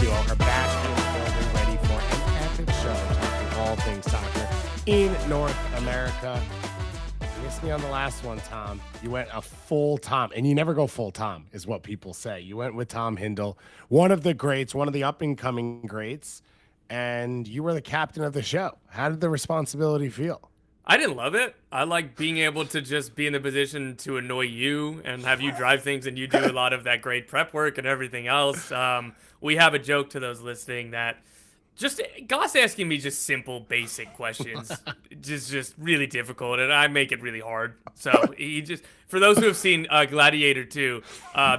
duo are back in the building, ready for an epic show talking all things soccer in North America. You missed me on the last one, Tom. You went a full Tom, and you never go full Tom, is what people say. You went with Tom Hindle, one of the greats, one of the up-and-coming greats, and you were the captain of the show. How did the responsibility feel? I didn't love it. I like being able to just be in the position to annoy you and have you drive things, and you do a lot of that great prep work and everything else. We have a joke to those listening that just Goss asking me just simple, basic questions, just really difficult, and I make it really hard. So he just, for those who have seen Gladiator 2,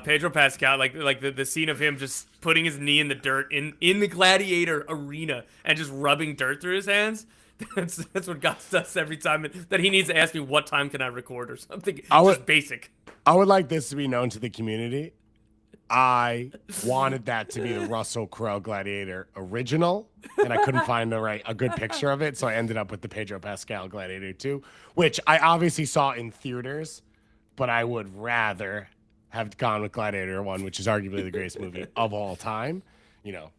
Pedro Pascal, like the scene of him just putting his knee in the dirt in the Gladiator arena and just rubbing dirt through his hands. That's what Goss does every time that he needs to ask me what time can I record or something. Just basic. I would like this to be known to the community. I wanted that to be the Russell Crowe Gladiator original, and I couldn't find a good picture of it, so I ended up with the Pedro Pascal Gladiator 2, which I obviously saw in theaters, but I would rather have gone with Gladiator 1, which is arguably the greatest movie of all time. You know,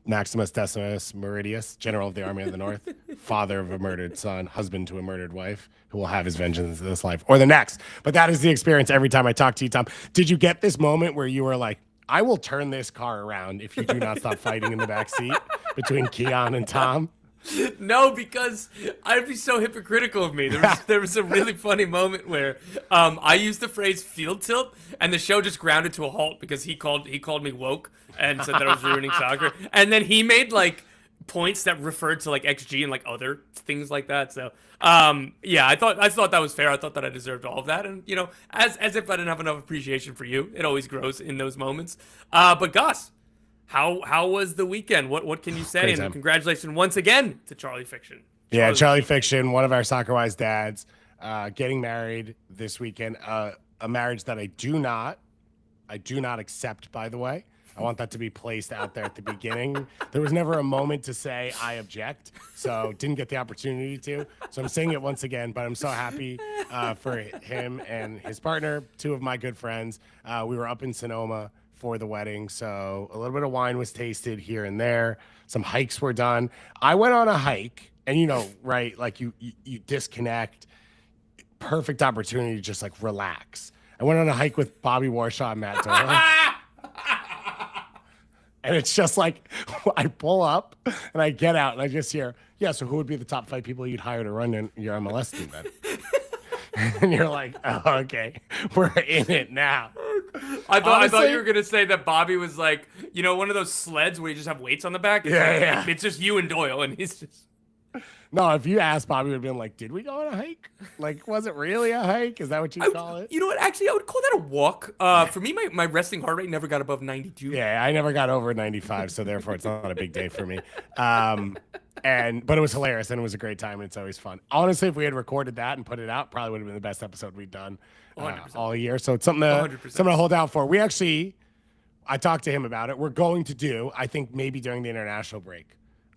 Maximus Decimus Meridius, General of the Army of the North, father of a murdered son, husband to a murdered wife, who will have his vengeance in this life or the next. But that is the experience every time I talk to you, Tom. Did you get this moment where you were like, I will turn this car around if you do not stop fighting in the back seat between Keon and Tom? No, because I'd be so hypocritical of me. There was a really funny moment where I used the phrase field tilt, and the show just grounded to a halt because he called me woke and said that I was ruining soccer. And then he made like points that referred to like XG and like other things like that. So yeah, I thought that was fair. I thought that I deserved all of that. And you know, as if I didn't have enough appreciation for you, it always grows in those moments. But Gus, how was the weekend? What can you say? And congratulations once again to Charlie Fiction. Charlie Fiction, one of our Soccer-Wise dads, getting married this weekend. A marriage that I do not accept, by the way. I want that to be placed out there at the beginning. There was never a moment to say I object, so didn't get the opportunity to. So I'm saying it once again, but I'm so happy for him and his partner, two of my good friends. We were up in Sonoma for the wedding, so a little bit of wine was tasted here and there. Some hikes were done. I went on a hike, and you know, right, like you disconnect. Perfect opportunity to just like relax. I went on a hike with Bobby Warshaw and Matt Dolan. And it's just like, I pull up and I get out and I just hear, yeah, so who would be the top 5 people you'd hire to run in your MLS team then? And you're like, oh, okay, we're in it now. I thought you were going to say that Bobby was like, you know, one of those sleds where you just have weights on the back. Yeah. It's just you and Doyle, and he's just... No, if you asked, Bobby would have been like, did we go on a hike? Like, was it really a hike? Is that what you call it? You know what? Actually, I would call that a walk. For me, my resting heart rate never got above 92. Yeah, I never got over 95, so therefore it's not a big day for me. But it was hilarious, and it was a great time, and it's always fun. Honestly, if we had recorded that and put it out, probably would have been the best episode we've done all year. So it's something to hold out for. I talked to him about it. We're going to do, I think maybe during the international break,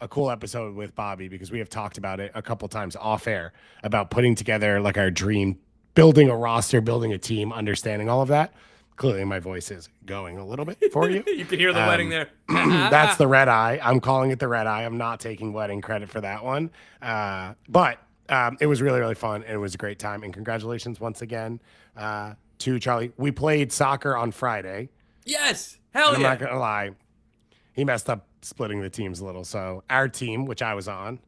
a cool episode with Bobby, because we have talked about it a couple times off air about putting together like our dream, building a roster, building a team, understanding all of that. Clearly my voice is going a little bit for you. You can hear the wedding there. That's the red eye. I'm calling it the red eye. I'm not taking wedding credit for that one. But it was really, really fun, and it was a great time. And congratulations once again to Charlie. We played soccer on Friday. Yes. Hell yeah. I'm not going to lie. He messed up splitting the teams a little. So our team, which I was on,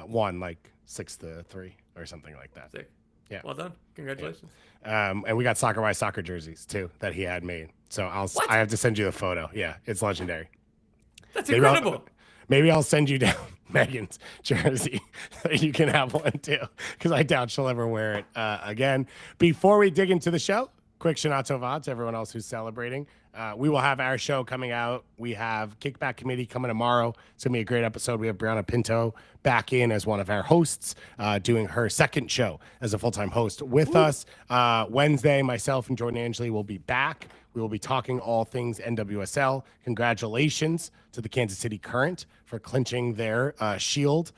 won like 6-3 or something like that. Sick. Yeah. Well done. Congratulations. Yeah. And we got Soccer-Wise soccer jerseys too that he had made. So I have to send you the photo. Yeah, it's legendary. That's incredible. Maybe I'll send you down Megan's jersey so you can have one too, because I doubt she'll ever wear it again. Before we dig into the show, quick Shana Tova to everyone else who's celebrating. We will have our show coming out. We have Kickback Committee coming tomorrow. It's going to be a great episode. We have Brianna Pinto back in as one of our hosts, doing her second show as a full-time host with us. Wednesday, myself and Jordan Angeli will be back. We will be talking all things NWSL. Congratulations to the Kansas City Current for clinching their shield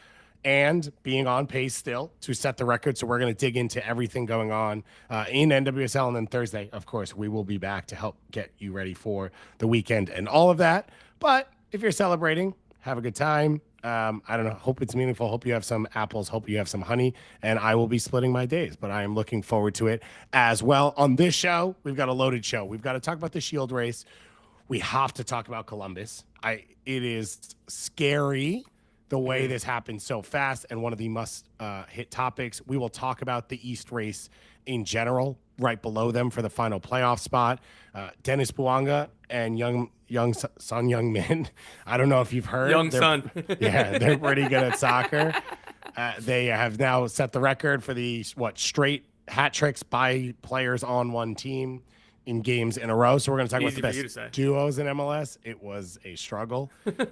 and being on pace still to set the record. So we're going to dig into everything going on in NWSL. And then Thursday, of course, we will be back to help get you ready for the weekend and all of that. But if you're celebrating, have a good time. I don't know. Hope it's meaningful. Hope you have some apples. Hope you have some honey. And I will be splitting my days, but I am looking forward to it as well. On this show, we've got a loaded show. We've got to talk about the Shield race. We have to talk about Columbus. It is scary the way this happened so fast, and one of the must hit topics. We will talk about the East race in general, right below them for the final playoff spot. Dennis Bounaga and Son Heung-min. I don't know if you've heard. Son. Yeah, they're pretty good at soccer. They have now set the record for the straight hat tricks by players on one team in games in a row. So we're going to talk about the best duos in MLS. It was a struggle.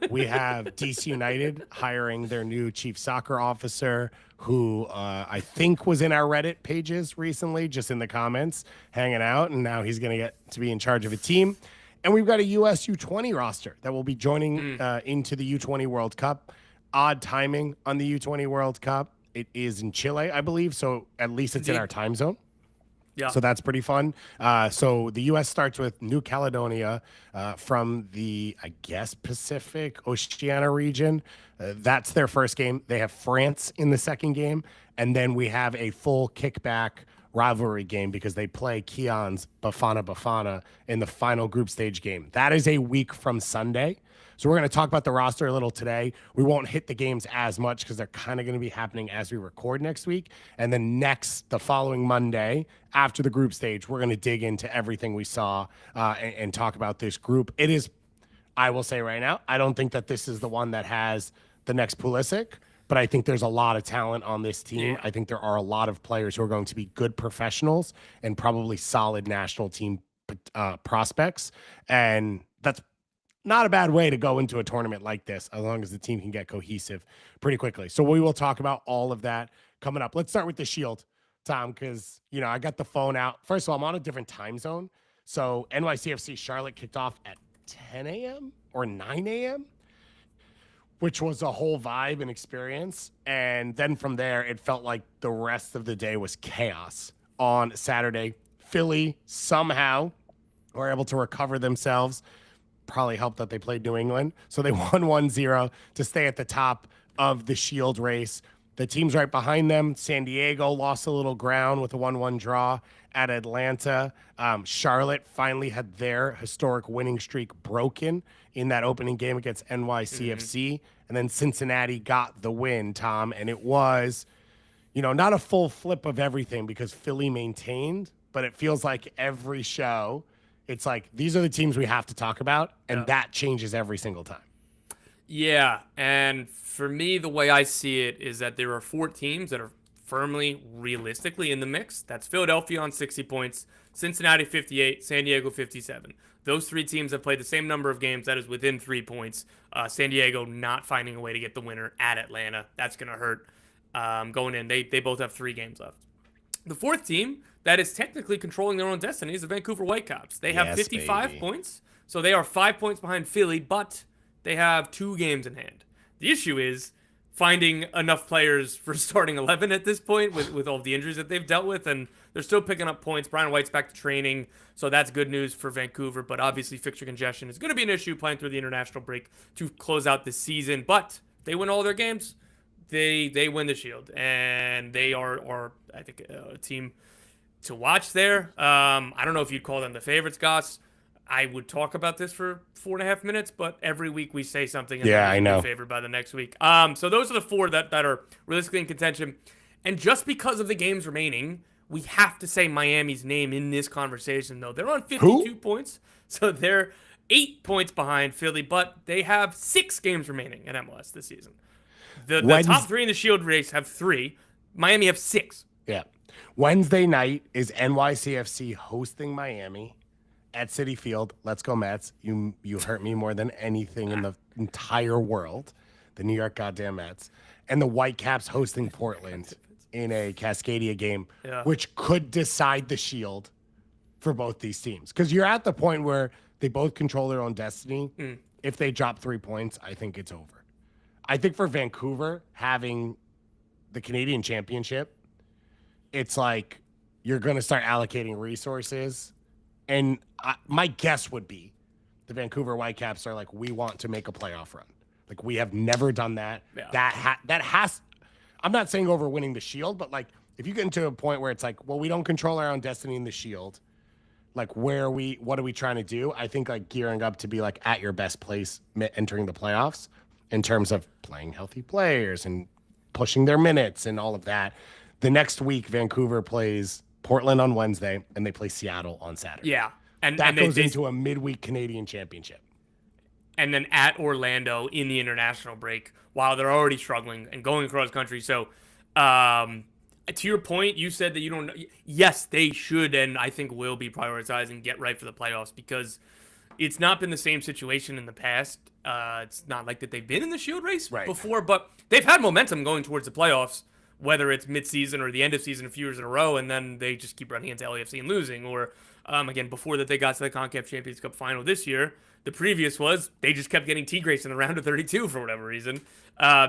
We have DC United hiring their new chief soccer officer, who I think was in our Reddit pages recently, just in the comments, hanging out. And now he's going to get to be in charge of a team. And we've got a US U20 roster that will be joining into the U20 World Cup. Odd timing on the U20 World Cup. It is in Chile, I believe. So at least it's in our time zone. Yeah. So that's pretty fun. So the U.S. starts with New Caledonia from the, I guess, Pacific Oceania region. That's their first game. They have France in the second game. And then we have a full kickback rivalry game because they play Keon's Bafana in the final group stage game. That is a week from Sunday. So we're going to talk about the roster a little today. We won't hit the games as much because they're kind of going to be happening as we record next week. And then the following Monday, after the group stage, we're going to dig into everything we saw and talk about this group. It is, I will say right now, I don't think that this is the one that has the next Pulisic, but I think there's a lot of talent on this team. I think there are a lot of players who are going to be good professionals and probably solid national team prospects. And that's not a bad way to go into a tournament like this, as long as the team can get cohesive pretty quickly. So we will talk about all of that coming up. Let's start with the Shield, Tom, because, I got the phone out. First of all, I'm on a different time zone. So NYCFC Charlotte kicked off at 10 a.m. or 9 a.m., which was a whole vibe and experience. And then from there, it felt like the rest of the day was chaos. On Saturday, Philly somehow were able to recover themselves. Probably helped that they played New England. So they won 1-0 to stay at the top of the Shield race. The teams right behind them, San Diego lost a little ground with a 1-1 draw at Atlanta. Charlotte finally had their historic winning streak broken in that opening game against NYCFC. And then Cincinnati got the win, Tom. And it was, not a full flip of everything because Philly maintained, but it feels like every show, it's like, these are the teams we have to talk about, and that changes every single time. Yeah, and for me, the way I see it is that there are 4 teams that are firmly, realistically in the mix. That's Philadelphia on 60 points, Cincinnati 58, San Diego 57. Those 3 teams have played the same number of games. That is within 3 points. San Diego not finding a way to get the winner at Atlanta. That's going to hurt going in. They both have 3 games left. The 4th team that is technically controlling their own destiny is the Vancouver Whitecaps. They have 55 points, so they are 5 points behind Philly, but they have 2 games in hand. The issue is finding enough players for starting 11 at this point with all the injuries that they've dealt with, and they're still picking up points. Brian White's back to training, so that's good news for Vancouver, but obviously fixture congestion is going to be an issue playing through the international break to close out the season, but they win all their games. They win the Shield, and they are I think, a team to watch there. I don't know if you'd call them the favorites, Goss. I would talk about this for 4.5 minutes, but every week we say something and I know. favored by the next week. So those are the 4 that are realistically in contention. And just because of the games remaining, we have to say Miami's name in this conversation, though. They're on 52 points, so they're 8 points behind Philly, but they have 6 games remaining in MLS this season. The top 3 in the Shield race have 3. Miami have 6. Yeah. Wednesday night is NYCFC hosting Miami at Citi Field. Let's go, Mets. You hurt me more than anything in the entire world. The New York goddamn Mets. And the Whitecaps hosting Portland in a Cascadia game, which could decide the Shield for both these teams. Because you're at the point where they both control their own destiny. If they drop 3 points, I think it's over. I think for Vancouver, having the Canadian Championship, it's like you're going to start allocating resources. And my guess would be the Vancouver Whitecaps are like, we want to make a playoff run. Like, we have never done that. Yeah. That has, I'm not saying over winning the Shield, but like, if you get into a point where it's like, well, we don't control our own destiny in the Shield, like, what are we trying to do? I think like gearing up to be like at your best place entering the playoffs in terms of playing healthy players and pushing their minutes and all of that. The next week, Vancouver plays Portland on Wednesday and they play Seattle on Saturday. Yeah. And that goes into a midweek Canadian championship. And then at Orlando in the international break while they're already struggling and going across country. So, to your point, you said that you don't know. Yes, they should and I think will be prioritizing get right for the playoffs because it's not been the same situation in the past. It's not like that they've been in the Shield race before, but they've had momentum going towards the playoffs, whether it's midseason or the end of season a few years in a row, and then they just keep running into LAFC and losing. Or, again, before that they got to the CONCACAF Champions Cup final this year, the previous was they just kept getting Tigres in the round of 32 for whatever reason.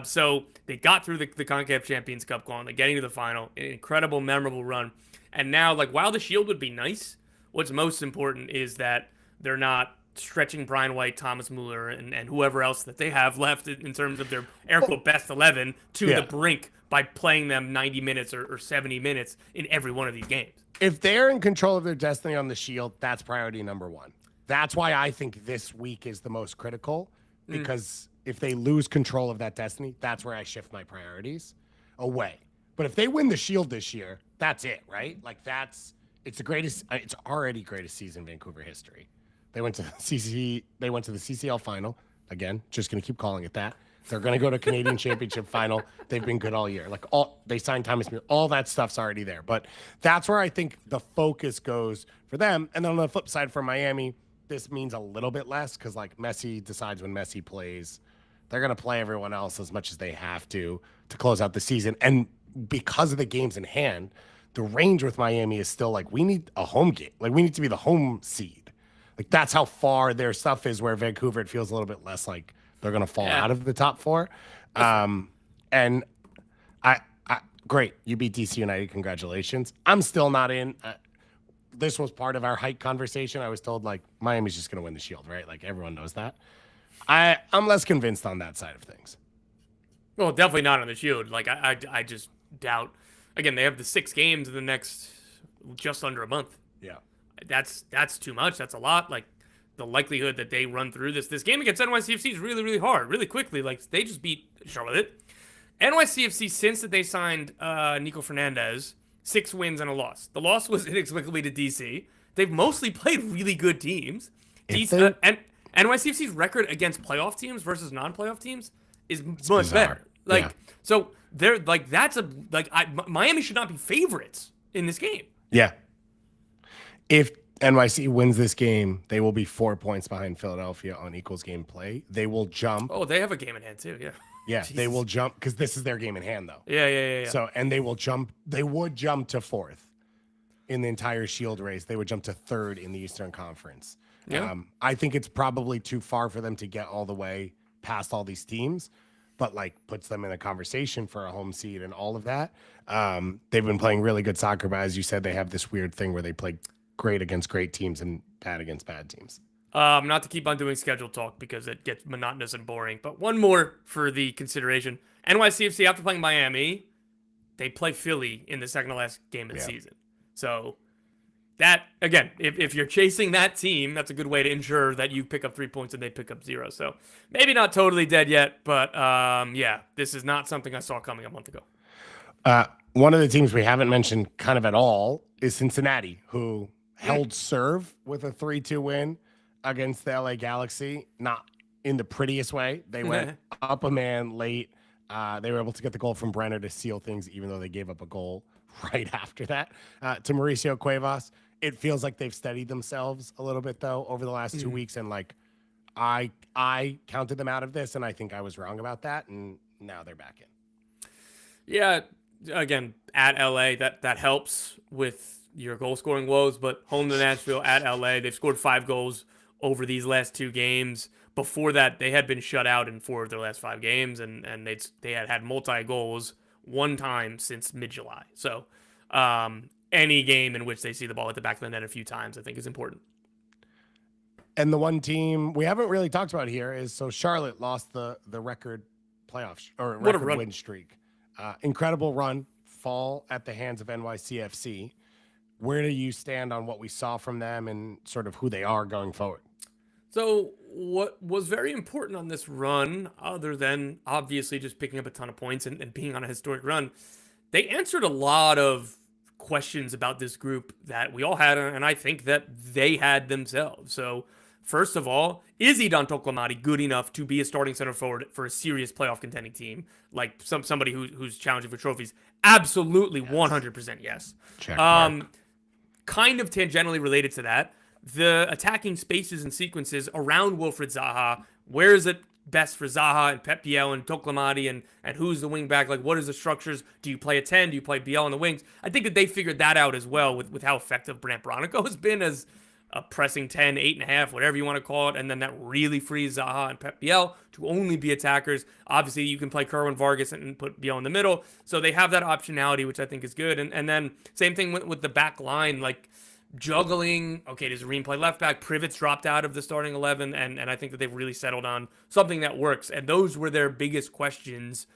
So they got through the CONCACAF Champions Cup gauntlet, getting to the final, an incredible, memorable run. And now, like, while the Shield would be nice, what's most important is that they're not stretching Brian White, Thomas Mueller, and whoever else that they have left in terms of their air quote best 11 to the brink by playing them 90 minutes or 70 minutes in every one of these games. If they're in control of their destiny on the Shield, that's priority number one. That's why I think this week is the most critical, because if they lose control of that destiny, that's where I shift my priorities away. But if they win the Shield this year, that's it, right? Like it's the greatest. It's already greatest season in Vancouver history. They went to the CCL final again. Just gonna keep calling it that. They're gonna go to Canadian Championship final. They've been good all year. Like they signed Thomas Mueller. All that stuff's already there. But that's where I think the focus goes for them. And then on the flip side for Miami, this means a little bit less because like Messi decides when Messi plays. They're gonna play everyone else as much as they have to close out the season. And because of the games in hand, the range with Miami is still like we need a home game. Like we need to be the home seed. Like that's how far their stuff is. Where Vancouver, it feels a little bit less like they're going to fall out of the top four. And I great. You beat DC United. Congratulations. I'm still not in. This was part of our height conversation. I was told like Miami's just going to win the Shield, right? Like everyone knows that. I'm less convinced on that side of things. Well, definitely not on the Shield. Like I just doubt. Again, they have the 6 games in the next just under a month. Yeah. That's too much. That's a lot. Like the likelihood that they run through this game against NYCFC is really, really hard, really quickly. Like they just beat Charlotte. NYCFC, since that they signed Nico Fernandez, 6 wins and a loss. The loss was inexplicably to DC. They've mostly played really good teams. And NYCFC's record against playoff teams versus non-playoff teams is much better. Like so, they're like Miami should not be favorites in this game. Yeah. If NYC wins this game, they will be 4 points behind Philadelphia on equals game play. They will jump. Oh, they have a game in hand too. Yeah. Yeah, Jesus. They will jump because this is their game in hand, though. Yeah. So, and they will jump. They would jump to 4th in the entire Shield race. They would jump to 3rd in the Eastern Conference. Yeah. I think it's probably too far for them to get all the way past all these teams, but like puts them in a conversation for a home seed and all of that. They've been playing really good soccer, but as you said, they have this weird thing where they play great against great teams and bad against bad teams. Not to keep on doing schedule talk because it gets monotonous and boring, but one more for the consideration. NYCFC, after playing Miami, they play Philly in the second to last game of the season. So that, again, if you're chasing that team, that's a good way to ensure that you pick up 3 points and they pick up 0. So maybe not totally dead yet, but this is not something I saw coming a month ago. One of the teams we haven't mentioned kind of at all is Cincinnati, who held serve with a 3-2 win against the LA Galaxy, not in the prettiest way. They went up a man late. They were able to get the goal from Brenner to seal things, even though they gave up a goal right after that to Mauricio Cuevas. It feels like they've steadied themselves a little bit, though, over the last 2 weeks. And, like, I counted them out of this, and I think I was wrong about that, and now they're back in. Yeah, again, at LA, that helps with your goal-scoring woes, but home to Nashville, at LA, they've scored 5 goals over these last 2 games. Before that, they had been shut out in 4 of their last 5 games, and they had multi-goals one time since mid-July. So any game in which they see the ball at the back of the net a few times, I think is important. And the one team we haven't really talked about here is so Charlotte lost the record playoff or What a record run. win streak. Incredible run, fall at the hands of NYCFC. Where do you stand on what we saw from them and sort of who they are going forward? So what was very important on this run, other than obviously just picking up a ton of points and being on a historic run, they answered a lot of questions about this group that we all had, and I think that they had themselves. So first of all, is Idan Toklamati good enough to be a starting center forward for a serious playoff contending team, like somebody who's challenging for trophies? Absolutely, 100% yes. Check mark. Kind of tangentially related to that, the attacking spaces and sequences around Wilfried Zaha. Where is it best for Zaha and Pep Biel and Toklamati and who's the wing back? Like, what is the structures? Do you play a 10? Do you play Biel on the wings? I think that they figured that out as well with how effective Brant Bronico has been as a pressing 10, 8.5, whatever you want to call it. And then that really frees Zaha and Pep Biel to only be attackers. Obviously, you can play Kerwin Vargas and put Biel in the middle. So they have that optionality, which I think is good. And then same thing with the back line, like juggling. Okay, does Reem play left back? Privet's dropped out of the starting 11. And I think that they've really settled on something that works. And those were their biggest questions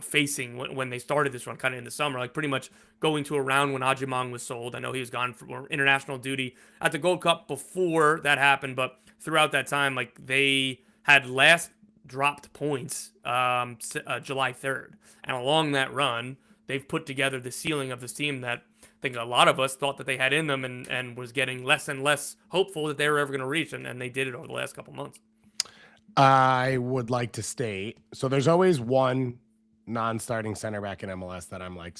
facing when they started this run kind of in the summer, like pretty much going to a round when Ajimang was sold. I know he was gone for international duty at the Gold Cup before that happened, but throughout that time, like they had last dropped points July 3rd. And along that run, they've put together the ceiling of this team that I think a lot of us thought that they had in them and was getting less and less hopeful that they were ever going to reach. And they did it over the last couple months. I would like to state, so there's always one non-starting center back in MLS that I'm like,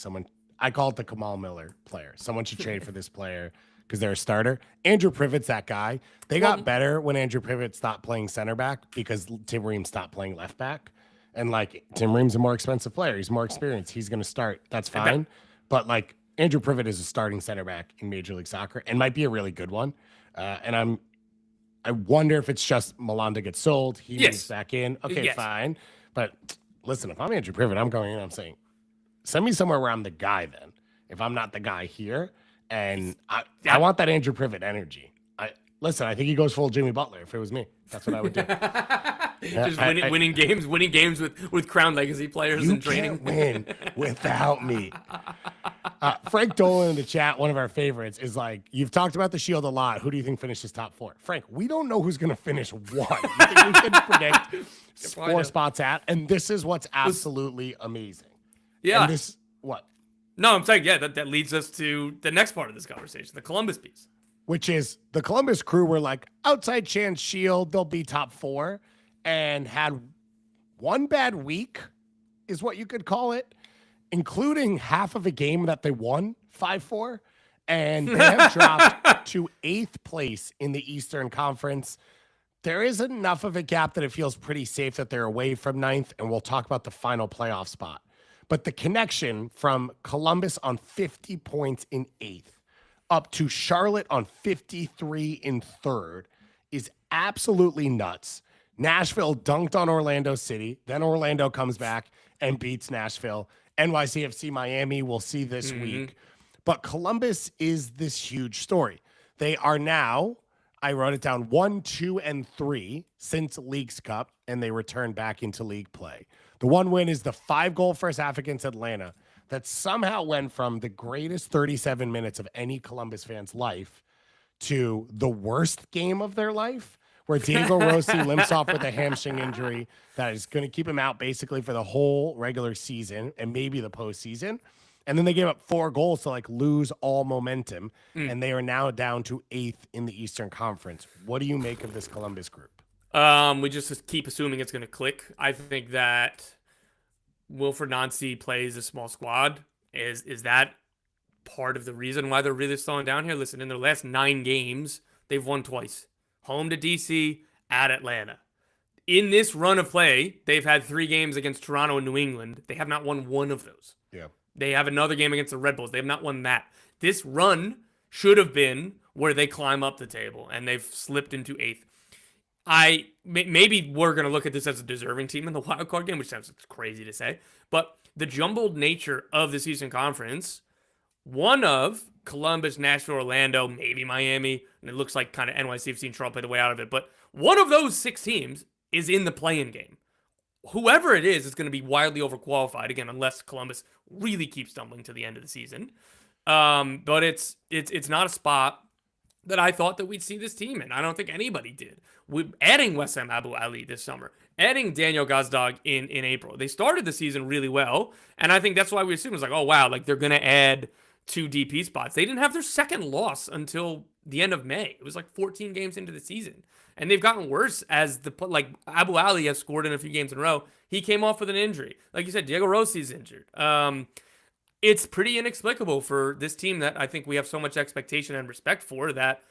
I call it the Kamal Miller player. Someone should trade for this player because they're a starter. Andrew Privet's that guy. They got better when Andrew Privet stopped playing center back because Tim Ream stopped playing left back. And like Tim Ream's a more expensive player. He's more experienced. He's going to start. That's fine. But like Andrew Privet is a starting center back in Major League Soccer and might be a really good one. And I wonder if it's just Malanda gets sold. He moves back in. Okay, fine. But listen, if I'm Andrew Privet, I'm going in. I'm saying, send me somewhere where I'm the guy then. If I'm not the guy here. And I want that Andrew Privet energy. I think he goes full Jimmy Butler if it was me. That's what I would do. Just winning games with Crown Legacy players in training. You can't win without me. Frank Dolan in the chat, one of our favorites, is like, you've talked about the Shield a lot. Who do you think finishes top 4? Frank, we don't know who's going to finish 1. You think we can predict 4 spots at? And this is what's absolutely amazing. Yeah. And this, what? No, I'm saying, that leads us to the next part of this conversation, the Columbus piece. Which is the Columbus Crew were like, outside chance Shield, they'll be top 4, and had one bad week, is what you could call it, including half of a game that they won 5-4, and they have dropped to 8th place in the Eastern Conference. There is enough of a gap that it feels pretty safe that they're away from 9th, and we'll talk about the final playoff spot. But the connection from Columbus on 50 points in 8th up to Charlotte on 53 in 3rd is absolutely nuts. Nashville dunked on Orlando City. Then Orlando comes back and beats Nashville. NYCFC Miami, we'll see this week. But Columbus is this huge story. They are now, I wrote it down, 1, 2, and 3 since Leagues Cup, and they return back into league play. The one win is the 5-goal first half against Atlanta that somehow went from the greatest 37 minutes of any Columbus fan's life to the worst game of their life, where Diego Rossi limps off with a hamstring injury that is going to keep him out basically for the whole regular season and maybe the postseason. And then they gave up 4 goals to like lose all momentum, and they are now down to 8th in the Eastern Conference. What do you make of this Columbus group? We just keep assuming it's going to click. I think that Wilfried Nancy plays a small squad. Is that part of the reason why they're really slowing down here? Listen, in their last 9 games, they've won twice. Home to DC, at Atlanta. In this run of play, they've had 3 games against Toronto and New England. They have not won one of those. Yeah. They have another game against the Red Bulls. They have not won that. This run should have been where they climb up the table, and they've slipped into 8th. Maybe we're going to look at this as a deserving team in the wild card game, which sounds crazy to say, but the jumbled nature of the Eastern Conference one of Columbus, Nashville, Orlando, maybe Miami, and it looks like kind of NYCFC and Toronto play the way out of it. But one of those 6 teams is in the play-in game. Whoever it is going to be wildly overqualified again, unless Columbus really keeps stumbling to the end of the season. But it's not a spot that I thought that we'd see this team in. I don't think anybody did. Adding Wessam Abu Ali this summer, adding Daniel Gazdag in April. They started the season really well, and I think that's why we assumed it was like, oh wow, like they're gonna add 2 DP spots. They didn't have their second loss until the end of May. It was like 14 games into the season. And they've gotten worse as like Abu Ali has scored in a few games in a row. He came off with an injury. Like you said, Diego Rossi's injured. It's pretty inexplicable for this team that I think we have so much expectation and respect for that.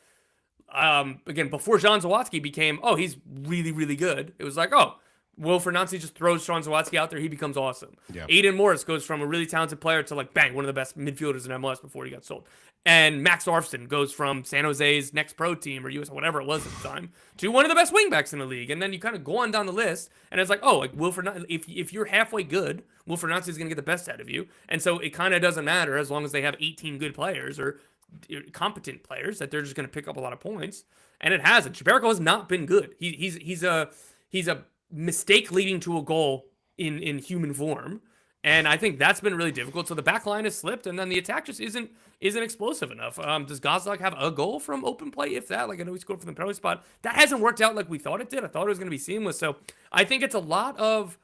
Again, before John Zawadzki became, oh, he's really, really good. It was like, oh, Wilfred Nancy just throws Sean Zawadzki out there. He becomes awesome. Yeah. Aiden Morris goes from a really talented player to like, bang, one of the best midfielders in MLS before he got sold. And Max Arfston goes from San Jose's next pro team or US, whatever it was at the time, to one of the best wingbacks in the league. And then you kind of go on down the list, and it's like, oh, like Wilfred, if you're halfway good, Wilfred Nancy is going to get the best out of you. And so it kind of doesn't matter as long as they have 18 good players or competent players that they're just going to pick up a lot of points. And it hasn't. Chiberico has not been good. He's a mistake leading to a goal in human form. And I think that's been really difficult. So the back line has slipped, and then the attack just isn't explosive enough. Does Gazdag have a goal from open play, if that? Like, I know he scored from the penalty spot. That hasn't worked out like we thought it did. I thought it was going to be seamless. So I think it's a lot of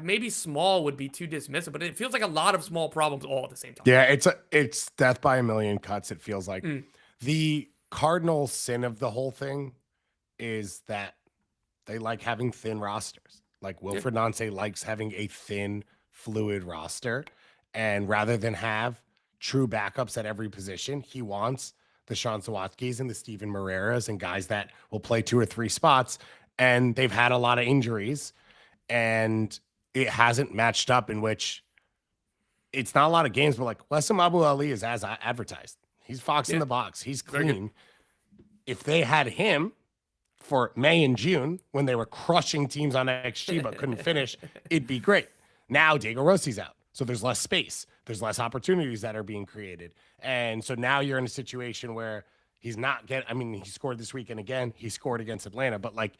maybe small would be too dismissive, but it feels like a lot of small problems all at the same time. Yeah, it's death by a million cuts, it feels like. The cardinal sin of the whole thing is that they like having thin rosters. Like Wilfred Nancy likes having a thin, fluid roster. And rather than have true backups at every position, he wants the Sean Zawadzkis and the Steven Moreras and guys that will play 2 or 3 spots. And they've had a lot of injuries. And it hasn't matched up, in which it's not a lot of games, but like Wessam Abu Ali is as advertised. He's Fox in the box. He's clean. If they had him for May and June when they were crushing teams on XG but couldn't finish, it'd be great. Now Diego Rossi's out, so there's less space. There's less opportunities that are being created. And so now you're in a situation where he's not getting, I mean, he scored this weekend again. He scored against Atlanta, but like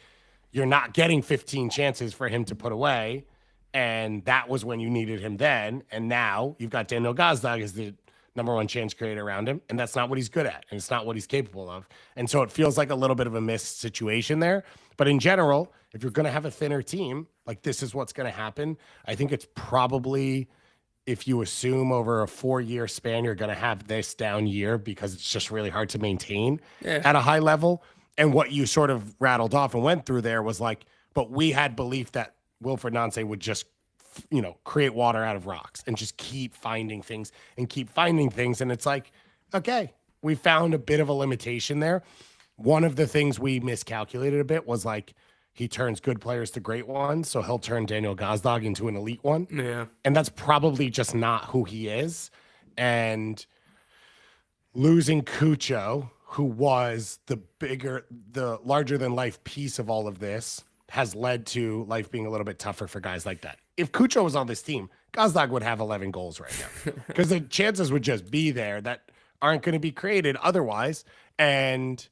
you're not getting 15 chances for him to put away. And that was when you needed him then. And now you've got Daniel Gazdag as the number 1 chance creator around him. And that's not what he's good at. And it's not what he's capable of. And so it feels like a little bit of a missed situation there. But in general, if you're going to have a thinner team, like this is what's going to happen. I think it's probably, if you assume over a 4-year span, you're going to have this down year because it's just really hard to maintain at a high level. And what you sort of rattled off and went through there was like, but we had belief that Wilfred Nancy would just, create water out of rocks and just keep finding things. And it's like, okay, we found a bit of a limitation there. One of the things we miscalculated a bit was like, he turns good players to great ones. So he'll turn Daniel Gazdag into an elite one. Yeah. And that's probably just not who he is. And losing Cucho, who was the larger than life piece of all of this, has led to life being a little bit tougher for guys like that. If Cucho was on this team, Gazdag would have 11 goals right now because the chances would just be there that aren't going to be created otherwise. And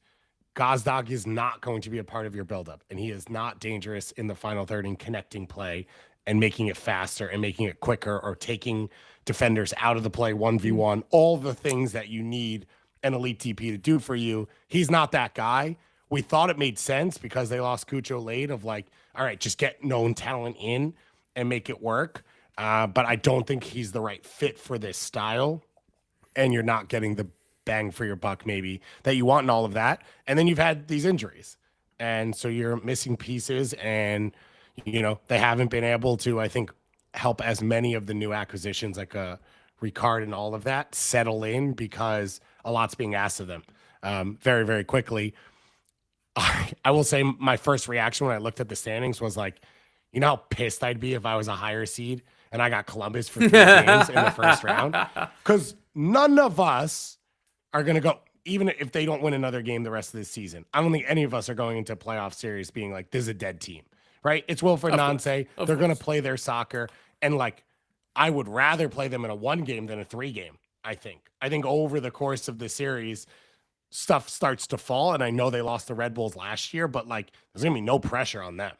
Gazdag is not going to be a part of your buildup, and he is not dangerous in the final third in connecting play and making it faster and making it quicker or taking defenders out of the play 1v1, all the things that you need an elite TP to do for you. He's not that guy. We thought it made sense because they lost Cucho late of like, all right, just get known talent in and make it work. But I don't think he's the right fit for this style. And you're not getting the bang for your buck maybe that you want and all of that. And then you've had these injuries. And so you're missing pieces and, they haven't been able to, I think, help as many of the new acquisitions like Ricard and all of that settle in because a lot's being asked of them very, very quickly. I will say my first reaction when I looked at the standings was like, you know how pissed I'd be if I was a higher seed and I got Columbus for 3 games in the first round? Because none of us are going to go, even if they don't win another game the rest of this season. I don't think any of us are going into playoff series being like, this is a dead team, right? It's Wilfred Nancy. They're going to play their soccer. And like, I would rather play them in a 1 game than a 3 game. I think over the course of the series, stuff starts to fall. And I know they lost the Red Bulls last year, but like there's gonna be no pressure on them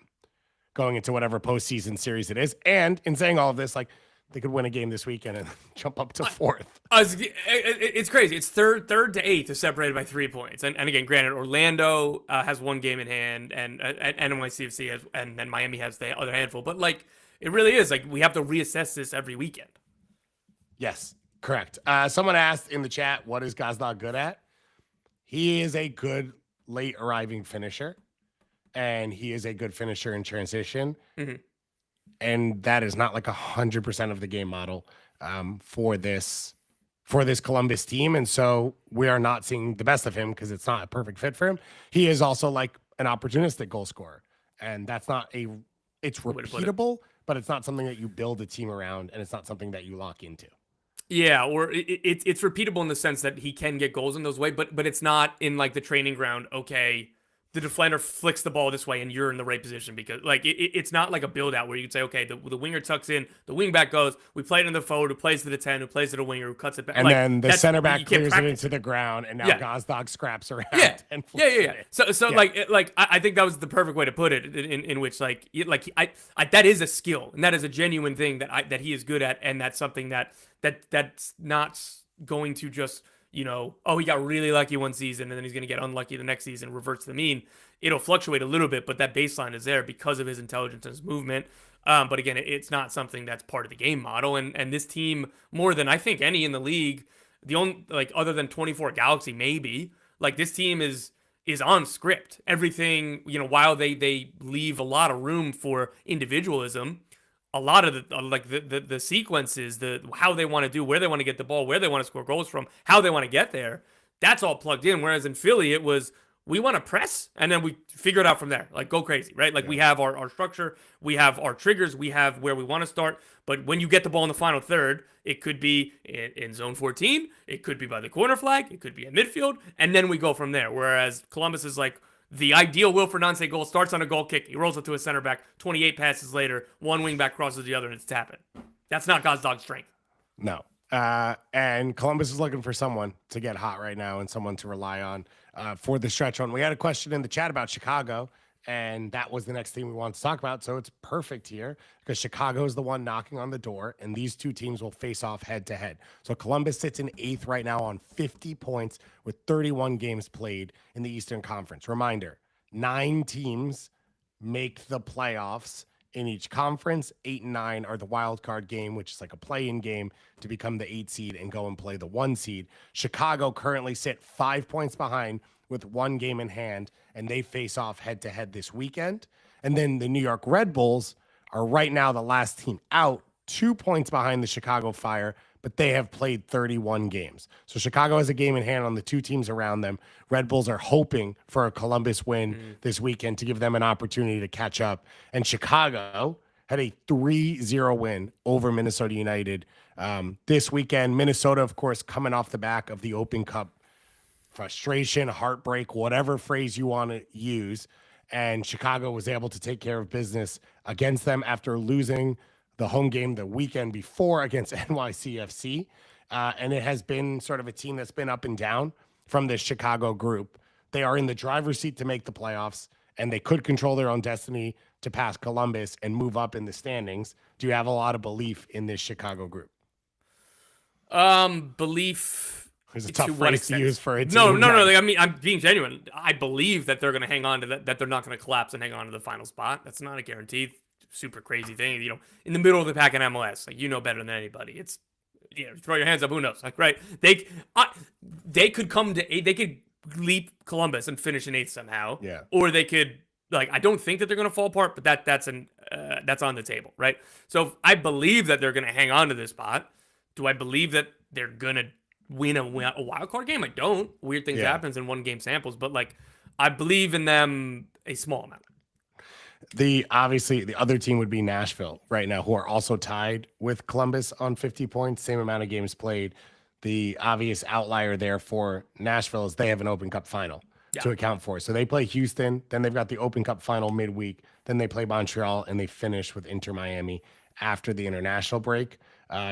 going into whatever postseason series it is. And in saying all of this, like they could win a game this weekend and jump up to 4th. It's crazy. It's third to 8th is separated by 3 points. And again, granted, Orlando has 1 game in hand, and NYCFC has, and then Miami has the other handful. But like, it really is like we have to reassess this every weekend. Yes, correct. Someone asked in the chat, what is Gazdag good at? He is a good late arriving finisher, and he is a good finisher in transition. Mm-hmm. And that is not like 100% of the game model for this Columbus team. And so we are not seeing the best of him because it's not a perfect fit for him. He is also like an opportunistic goal scorer. And that's not it's repeatable, but it's not something that you build a team around, and it's not something that you lock into. Yeah, or it's repeatable in the sense that he can get goals in those ways, but it's not in like the training ground. Okay, the defender flicks the ball this way and you're in the right position, because like it's not like a build out where you can say, okay, the winger tucks in, the wing back goes, we play it in the forward, who plays to the 10, who plays to the winger, who cuts it back, and like, then the center back clears it into the ground, and now Gazdag scraps around. And So like I think that was the perfect way to put it, in which like that is a skill, and that is a genuine thing that he is good at, and that's something that's not going to just, you know, oh, he got really lucky one season and then he's going to get unlucky the next season, reverts to the mean. It'll fluctuate a little bit, but that baseline is there because of his intelligence and his movement. But again, it's not something that's part of the game model. And this team, more than I think any in the league, the only, like, other than 24 Galaxy, maybe, like, this team is on script. Everything, you know, while they leave a lot of room for individualism, a lot of the sequences, how they want to do, where they want to get the ball, where they want to score goals from, how they want to get there, that's all plugged in. Whereas in Philly, it was, we want to press, and then we figure it out from there. Like, go crazy, right? Like, we have our structure, we have our triggers, we have where we want to start. But when you get the ball in the final third, it could be in zone 14, it could be by the corner flag, it could be in midfield, and then we go from there. Whereas Columbus is like, the ideal Wilfried Nancy goal starts on a goal kick. He rolls it to a center back. 28 passes later, one wing back crosses the other, and it's tapping. That's not Gazdag's strength. No. And Columbus is looking for someone to get hot right now and someone to rely on for the stretch run. We had a question in the chat about Chicago, and that was the next thing we wanted to talk about. So it's perfect here because Chicago is the one knocking on the door, and these two teams will face off head to head. So Columbus sits in 8th right now on 50 points with 31 games played in the Eastern Conference. Reminder, 9 teams make the playoffs in each conference. 8 and 9 are the wild card game, which is like a play-in game to become the 8 seed and go and play the 1 seed. Chicago currently sit 5 points behind with 1 game in hand, and they face off head-to-head this weekend. And then the New York Red Bulls are right now the last team out, 2 points behind the Chicago Fire, but they have played 31 games. So Chicago has a game in hand on the 2 teams around them. Red Bulls are hoping for a Columbus win this weekend to give them an opportunity to catch up. And Chicago had a 3-0 win over Minnesota United this weekend. Minnesota, of course, coming off the back of the Open Cup frustration, heartbreak, whatever phrase you want to use. And Chicago was able to take care of business against them after losing the home game the weekend before against NYCFC. And it has been sort of a team that's been up and down from this Chicago group. They are in the driver's seat to make the playoffs, and they could control their own destiny to pass Columbus and move up in the standings. Do you have a lot of belief in this Chicago group? Belief. It's a tough phrase to use for a team. No. I mean, I'm being genuine. I believe that they're going to hang on to that they're not going to collapse and hang on to the final spot. That's not a guaranteed super crazy thing. You know, in the middle of the pack in MLS, like, you know better than anybody. It's, you know, throw your hands up. Who knows? Like, right? They could come to 8. They could leap Columbus and finish in 8th somehow. Yeah. Or they could, like, I don't think that they're going to fall apart, but that's on the table, right? So I believe that they're going to hang on to this spot. Do I believe that they're going to win a wild card game? I don't. Weird things happens in 1 game samples, but like, I believe in them a small amount. Obviously the other team would be Nashville right now, who are also tied with Columbus on 50 points, same amount of games played. The obvious outlier there for Nashville is they have an Open Cup final to account for. So they play Houston, then they've got the Open Cup final midweek, then they play Montreal, and they finish with Inter Miami after the international break.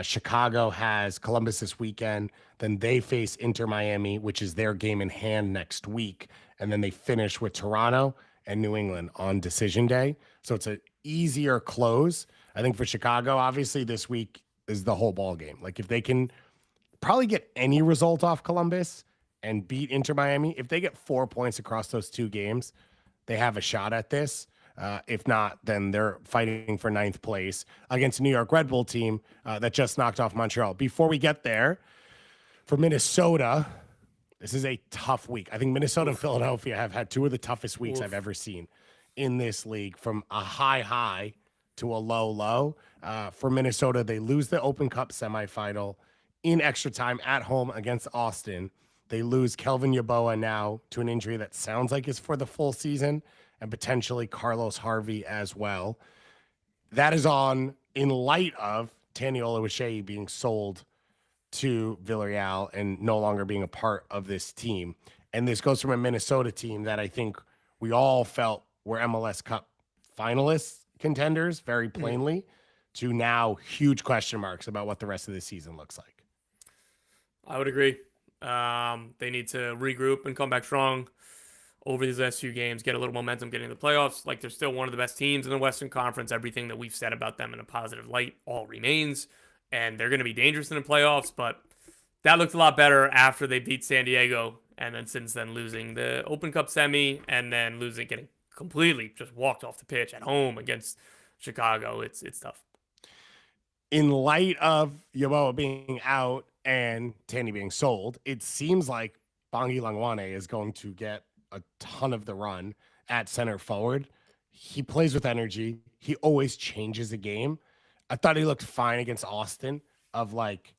Chicago has Columbus this weekend. Then they face Inter Miami, which is their game in hand next week. And then they finish with Toronto and New England on decision day. So it's an easier close. I think for Chicago, obviously, this week is the whole ball game. Like if they can probably get any result off Columbus and beat Inter Miami, if they get 4 points across those two games, they have a shot at this. If not, then they're fighting for ninth place against a New York Red Bull team that just knocked off Montreal. Before we get there, for Minnesota, this is a tough week. I think Minnesota and Philadelphia have had two of the toughest weeks I've ever seen in this league, from a high to a low. For Minnesota, they lose the Open Cup semifinal in extra time at home against Austin. They lose Kelvin Yeboah now to an injury that sounds like is for the full season, and potentially Carlos Harvey as well. That is on in light of Tani Oluwaseyi being sold to Villarreal and no longer being a part of this team. And this goes from a Minnesota team that I think we all felt were MLS Cup finalists, contenders, very plainly, to now huge question marks about what the rest of the season looks like. I would agree. They need to regroup and come back strong over these last few games, get a little momentum, getting the playoffs. Like, they're still one of the best teams in the Western Conference. Everything that we've said about them in a positive light all remains, and they're going to be dangerous in the playoffs, but that looked a lot better after they beat San Diego, and then since then losing the Open Cup semi, and then getting completely just walked off the pitch at home against Chicago. It's tough. In light of Yeboah being out and Tani being sold, it seems like Bongi Langwane is going to get a ton of the run at center forward. He plays with energy. He always changes the game. I thought he looked fine against Austin, of like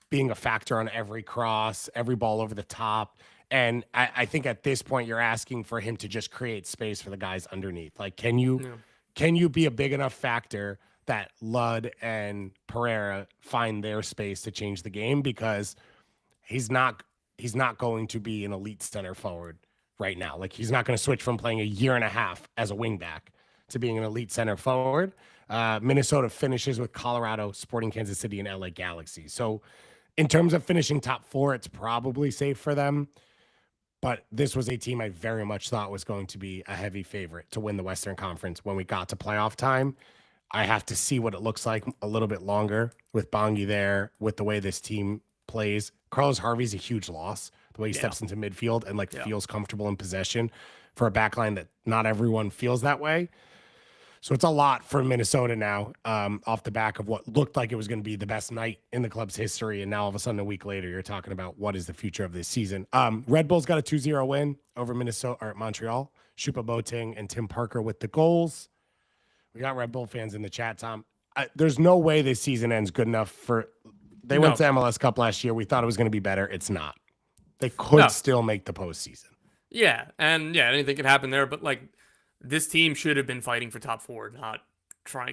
being a factor on every cross, every ball over the top. And I think at this point you're asking for him to just create space for the guys underneath. Like, can you be a big enough factor that Ludd and Pereira find their space to change the game? Because he's not going to be an elite center forward right now. Like, he's not going to switch from playing a year and a half as a wingback to being an elite center forward. Minnesota finishes with Colorado, Sporting Kansas City, and LA Galaxy. So in terms of finishing top four, it's probably safe for them. But this was a team I very much thought was going to be a heavy favorite to win the Western Conference when we got to playoff time. I have to see what it looks like a little bit longer with Bongi there, with the way this team plays. Carlos Harvey's a huge loss, the way he steps into midfield and feels comfortable in possession for a backline that not everyone feels that way. So it's a lot for Minnesota now, off the back of what looked like it was going to be the best night in the club's history. And now all of a sudden, a week later, you're talking about what is the future of this season. Red Bulls got a 2-0 win over Montreal. Shupa Boateng and Tim Parker with the goals. We got Red Bull fans in the chat, Tom. There's no way this season ends good enough for. They went to MLS Cup last year. We thought it was going to be better. It's not. They could still make the postseason. Yeah, and anything could happen there. But like, this team should have been fighting for top four, not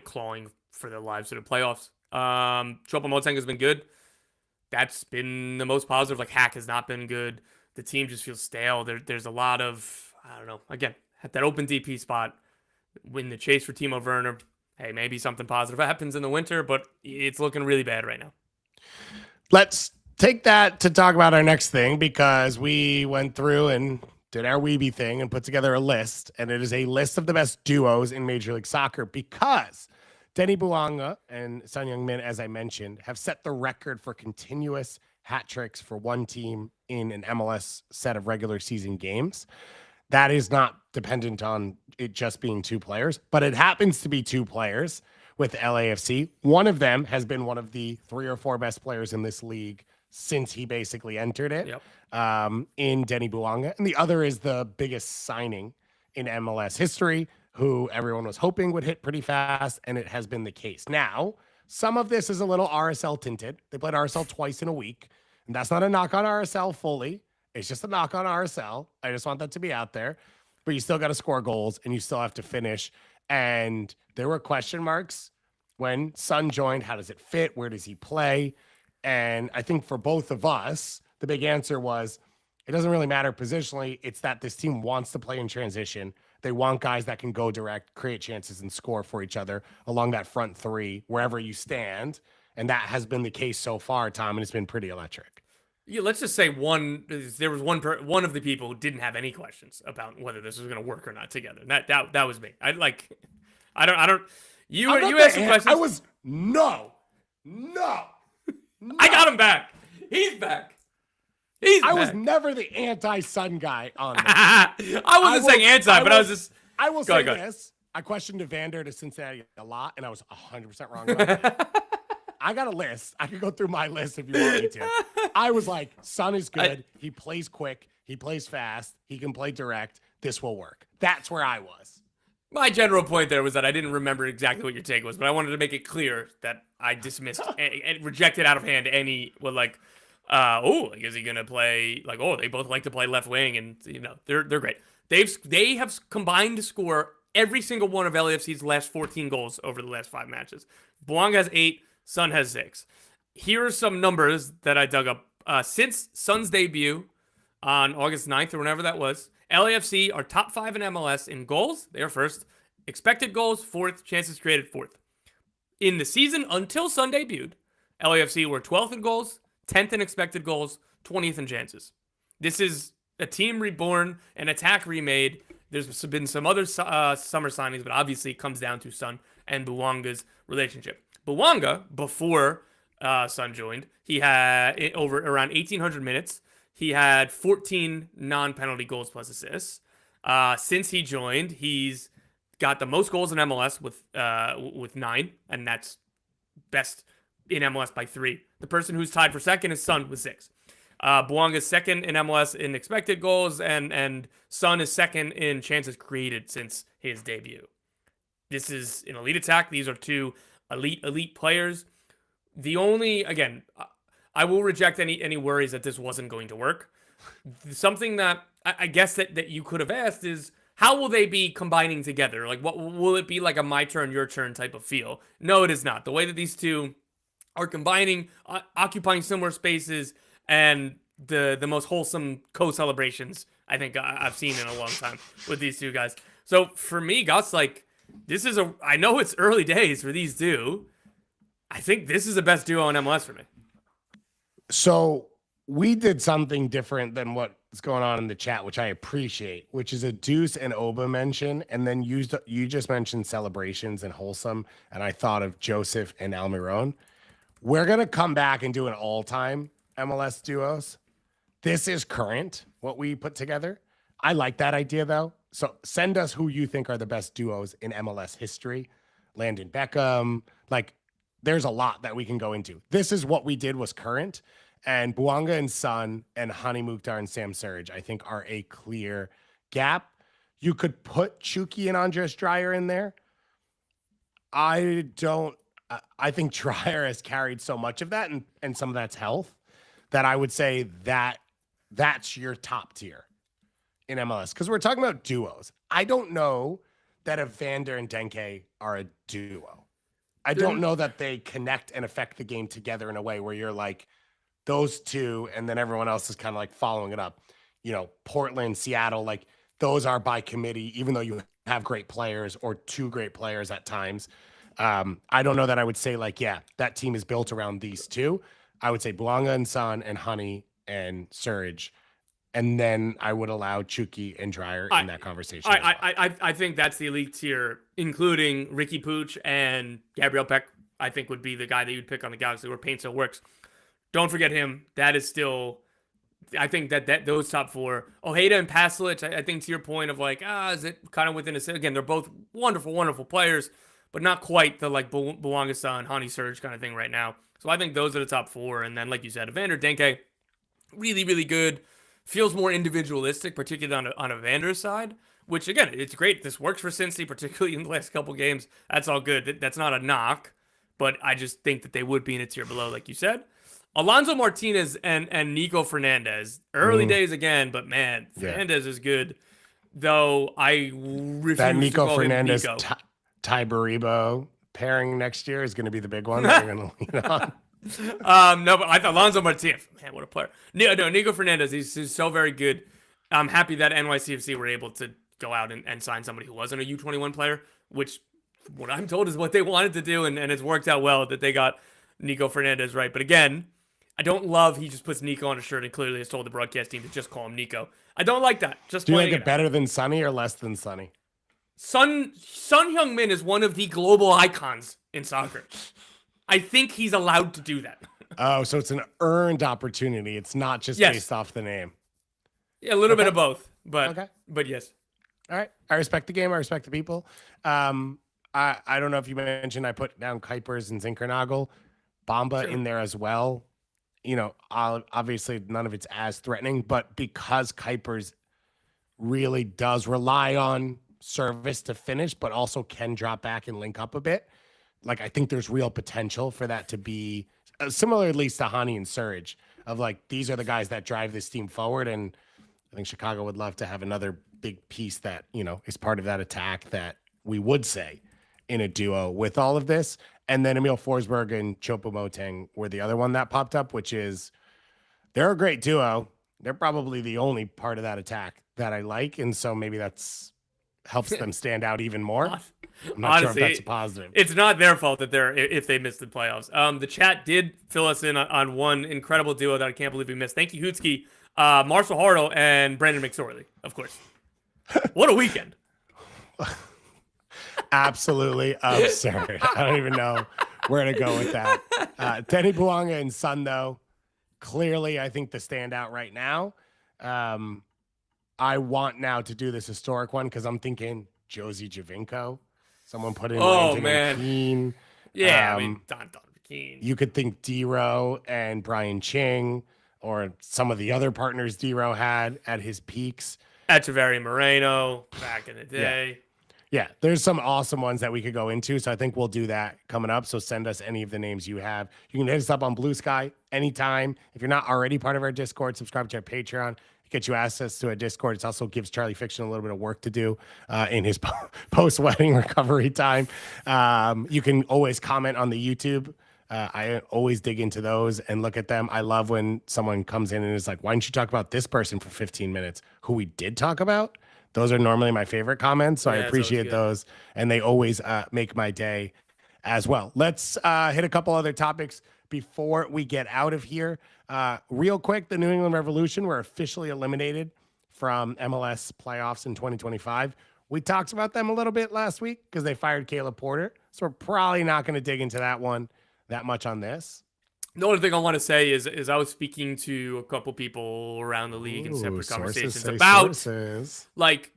clawing for their lives to the playoffs. Shupa Boateng has been good. That's been the most positive. Like, Hack has not been good. The team just feels stale. There's a lot of, I don't know. Again, at that open DP spot, win the chase for Timo Werner. Hey, maybe something positive happens in the winter, but it's looking really bad right now. Let's take that to talk about our next thing, because we went through and did our Weeby thing and put together a list, and it is a list of the best duos in Major League Soccer, because Son-Bouanga and Son Heung-min, as I mentioned, have set the record for continuous hat tricks for one team in an MLS set of regular season games. That is not dependent on it just being two players, but it happens to be two players with LAFC. One of them has been one of the 3 or 4 best players in this league since he basically entered it, in Son-Bouanga. And the other is the biggest signing in MLS history, who everyone was hoping would hit pretty fast, and it has been the case. Now, some of this is a little RSL tinted. They played RSL twice in a week, and that's not a knock on RSL fully. It's just a knock on RSL. I just want that to be out there. But you still got to score goals, and you still have to finish. And there were question marks when Son joined. How does it fit? Where does he play? And I think for both of us, the big answer was it doesn't really matter positionally. It's that this team wants to play in transition. They want guys that can go direct, create chances, and score for each other along that front three, wherever you stand. And that has been the case so far, Tom, and it's been pretty electric. Yeah, let's just say there was one of the people who didn't have any questions about whether this was going to work or not together. And that was me. I don't. You asked some questions. I was no. I got him back. He's back. I was never the anti-Son guy on this. I wasn't saying anti, but I was just. I will say this. I questioned Evander to Cincinnati a lot, and I was 100% wrong about that. I got a list. I could go through my list if you want me to. I was like, Son is good. He plays quick. He plays fast. He can play direct. This will work. That's where I was. My general point there was that I didn't remember exactly what your take was, but I wanted to make it clear that I dismissed and rejected out of hand any, is he going to play, they both like to play left wing, and, they're great. They have combined to score every single one of LAFC's last 14 goals over the last 5 matches. Bounaga has 8, Son has 6. Here are some numbers that I dug up. Since Son's debut on August 9th or whenever that was, LAFC are top 5 in MLS in goals. They are first. Expected goals, 4th. Chances created, 4th. In the season until Son debuted, LAFC were 12th in goals, 10th in expected goals, 20th in chances. This is a team reborn, an attack remade. There's been some other summer signings, but obviously it comes down to Son and Bouanga's relationship. Bouanga, before Son joined, he had over around 1,800 minutes. He had 14 non-penalty goals plus assists. Since he joined, he's got the most goals in MLS with 9, and that's best in MLS by 3. The person who's tied for second is Son with 6. Bouanga's second in MLS in expected goals, and Son is second in chances created since his debut. This is an elite attack. These are 2 elite players. The only, again, I will reject any worries that this wasn't going to work. Something that I guess that you could have asked is, how will they be combining together? Like, what will it be, like a my turn, your turn type of feel? No, it is not. The way that these two are combining, occupying similar spaces, and the most wholesome co-celebrations I think I've seen in a long time with these two guys. So for me, Gus, I know it's early days for these two. I think this is the best duo in MLS for me. So we did something different than what's going on in the chat, which I appreciate, which is a Deuce and Oba mention. And then you just mentioned celebrations and wholesome. And I thought of Joseph and Almiron. We're going to come back and do an all-time MLS duos. This is current, what we put together. I like that idea, though. So send us who you think are the best duos in MLS history. Landon Beckham. There's a lot that we can go into. This is what we did was current. And Bouanga and Son and Hani Mukhtar and Sam Surridge, I think, are a clear gap. You could put Chucky and Andres Dreyer in there. I think Dreyer has carried so much of that, and some of that's health, that I would say that's your top tier in MLS. Because we're talking about duos. I don't know that Evander and Denke are a duo. I don't know that they connect and affect the game together in a way where you're like, those two, and then everyone else is kind of like following it up. Portland, Seattle, those are by committee, even though you have great players or 2 great players at times. I don't know that I would say that team is built around these 2. I would say Bouanga and Son and Honey and Surridge. And then I would allow Chucky and Dreyer in that conversation. I think that's the elite tier, including Ricky Pooch and Gabriel Peck, I think would be the guy that you'd pick on the Galaxy where paint still works. Don't forget him. That is still, I think that those top 4. Ojeda and Pasalic, I think to your point of is it kind of within a, again, they're both wonderful, wonderful players, but not quite the Bouanga Son, Hani Surge kind of thing right now. So I think those are the top 4. And then, like you said, Evander Denke, really, really good. Feels more individualistic, particularly on Evander's side, which, again, it's great. This works for Cincy, particularly in the last couple games. That's all good. That's not a knock, but I just think that they would be in a tier below, like you said. Alonso Martinez and Nico Fernandez. Early days again, but man, Fernandez is good. Though I refuse that Nico to call Fernandez him Nico. Ty Baribo pairing next year is going to be the big one that you're going to lean on. No, but I thought Alonso Martinez, man, what a player. No, Nico Fernandez, he's so very good. I'm happy that NYCFC were able to go out and sign somebody who wasn't a U21 player, which what I'm told is what they wanted to do, and it's worked out well that they got Nico Fernandez, right? But again, I don't love he just puts Nico on a shirt and clearly has told the broadcast team to just call him Nico. I don't like that. Just Do you like pointing it better than Sonny or less than Sonny? Son Heung-min is one of the global icons in soccer. I think he's allowed to do that. Oh, so it's an earned opportunity. It's not just based off the name. Yeah, a little bit of both, but yes. All right. I respect the game. I respect the people. I don't know if you mentioned I put down Kuipers and Zinkernagel, Bamba in there as well. You know, obviously none of it's as threatening, but because Kuipers really does rely on service to finish, but also can drop back and link up a bit. Like, I think there's real potential for that to be similar, at least to Hani and Surge, of like, these are the guys that drive this team forward. And I think Chicago would love to have another big piece that, you know, is part of that attack that we would say in a duo with all of this. And then Emil Forsberg and Choupo-Moting were the other one that popped up, which is they're a great duo. They're probably the only part of that attack that I like. And so maybe that's helps them stand out even more. I'm not Honestly, sure if that's a positive. It's not their fault that if they missed the playoffs. The chat did fill us in on one incredible duo that I can't believe we missed. Thank you, Hootski. Marcel Hartle and Brandon McSorley, of course. What a weekend. Absolutely absurd. I don't even know where to go with that. Denny Bounaga and Son, though, clearly I think the standout right now. I want now to do this historic one because I'm thinking Josie Javinko. Someone put in McKean. Yeah, I mean, Don McKean. You could think D-Row and Brian Ching or some of the other partners D-Row had at his peaks. Echeverry Moreno back in the day. Yeah, there's some awesome ones that we could go into. So I think we'll do that coming up. So send us any of the names you have. You can hit us up on Blue Sky anytime. If you're not already part of our Discord, subscribe to our Patreon. It gets you access to a Discord. It also gives Charlie Fiction a little bit of work to do in his post-wedding recovery time. You can always comment on the YouTube. I always dig into those and look at them. I love when someone comes in and is like, why didn't you talk about this person for 15 minutes who we did talk about? Those are normally my favorite comments, so I appreciate those, and they always make my day as well. Let's hit a couple other topics before we get out of here. Real quick, the New England Revolution were officially eliminated from MLS playoffs in 2025. We talked about them a little bit last week because they fired Caleb Porter, so we're probably not going to dig into that one that much on this. The only thing I want to say is I was speaking to a couple people around the league in separate conversations about like,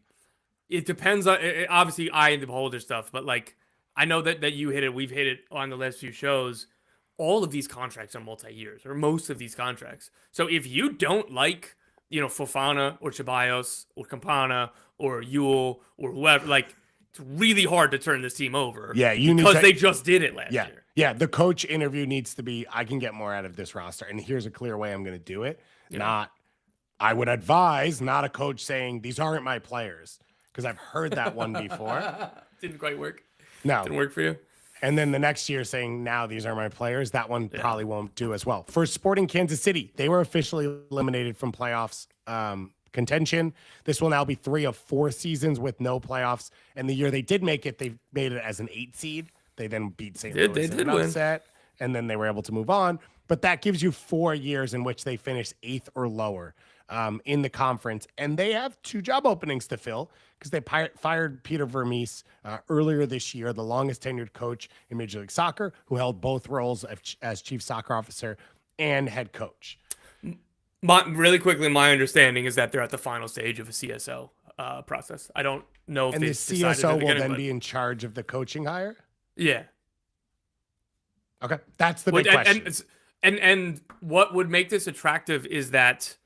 it depends on obviously eye in the beholder stuff, but like I know that you hit it, we've hit it on the last few shows. All of these contracts are multi-years, or most of these contracts. So if you don't like, you know, Fofana or Ceballos or Campana or Yule or whoever, like it's really hard to turn this team over. Yeah, because they just did it last year. Yeah, the coach interview needs to be, I can get more out of this roster, and here's a clear way I'm going to do it. Not, I would advise, not a coach saying, these aren't my players, because I've heard that one before. Didn't quite work. No. Didn't work for you? And then the next year saying, now these are my players, that one probably won't do as well. For Sporting Kansas City, they were officially eliminated from playoffs contention. This will now be 3 of 4 seasons with no playoffs. And the year they did make it, they made it as an 8 seed. They then beat St. Louis in an upset, and then they were able to move on. But that gives you 4 years in which they finished 8th or lower in the conference. And they have 2 job openings to fill because they fired Peter Vermees earlier this year, the longest tenured coach in Major League Soccer, who held both roles as chief soccer officer and head coach. Really quickly, my understanding is that they're at the final stage of a CSO process. I don't know if and the CSO will then be in charge of the coaching hire? Yeah. Okay. That's the big question. And what would make this attractive is that